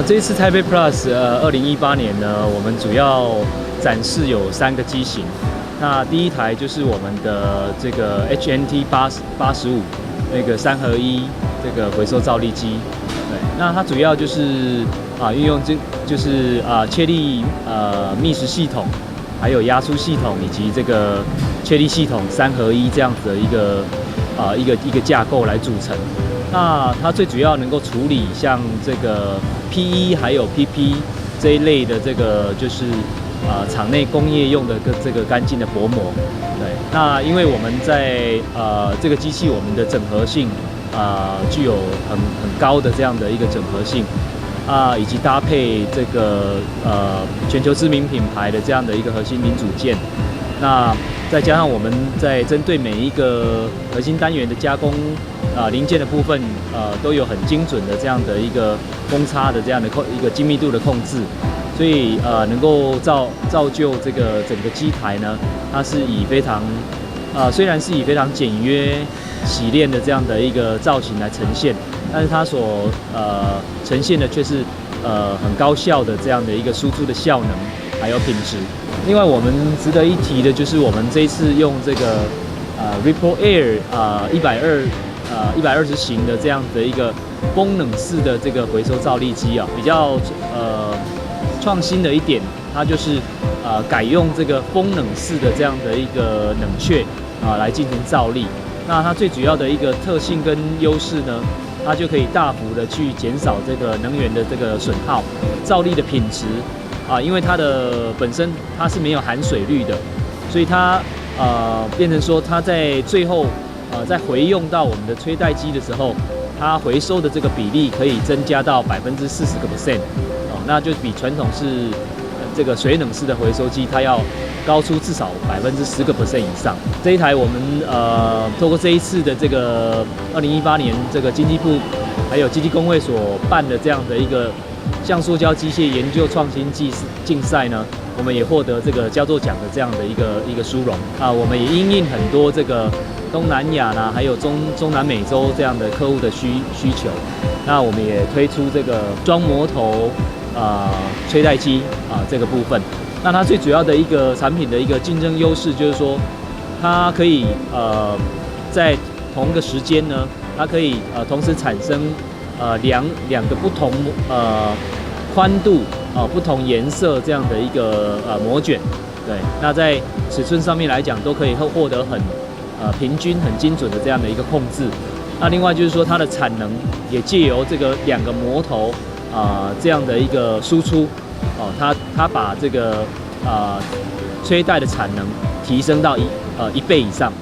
这一次 Taipei Plus 2018年呢，我们主要展示有3个机型。那第一台就是我们的这个 HNT85那个3合1这个回收造粒机。对，那它主要就是运用就是切粒觅食系统，还有压缩系统以及这个切粒系统3合1这样子的一个架构来组成。那它最主要能够处理像这个 PE 还有 PP 这一类的这个就是厂内工业用的这个干净的薄膜。对，那因为我们在这个机器我们的整合性具有很高的这样的一个整合性以及搭配这个全球知名品牌的这样的一个核心零组件。那再加上我们在针对每一个核心单元的加工零件的部分都有很精准的这样的一个公差的这样的一个精密度的控制，所以能够造就这个整个机台呢，它是以非常虽然是以非常简约洗练的这样的一个造型来呈现，但是它所呈现的却是很高效的这样的一个输出的效能还有品质。另外，我们值得一提的就是我们这一次用这个Ripple Air 120型的这样的一个风冷式的这个回收造粒机比较创新的一点，它就是改用这个风冷式的这样的一个冷却来进行造粒。那它最主要的一个特性跟优势呢，它就可以大幅的去减少这个能源的这个损耗，造粒的品质因为它的本身它是没有含水率的，所以它变成说它在最后在回用到我们的吹带机的时候，它回收的这个比例可以增加到40%那就比传统是这个水冷式的回收机它要高出至少10%以上。这一台我们透过这一次的这个2018年这个经济部还有基地工会所办的这样的一个橡塑胶机械研究创新竞赛呢，我们也获得这个佳作奖的这样的一个殊荣我们也因应很多这个东南亚啦，还有中南美洲这样的客户的需求，那我们也推出这个装模头吹带机这个部分。那它最主要的一个产品的一个竞争优势就是说，它可以在同一个时间呢，它可以同时产生两个不同宽度不同颜色这样的一个模卷。对，那在尺寸上面来讲，都可以获得很平均、很精准的这样的一个控制。那另外就是说，它的产能也借由这个2个模头这样的一个输出它把这个吹带的产能提升到1倍以上。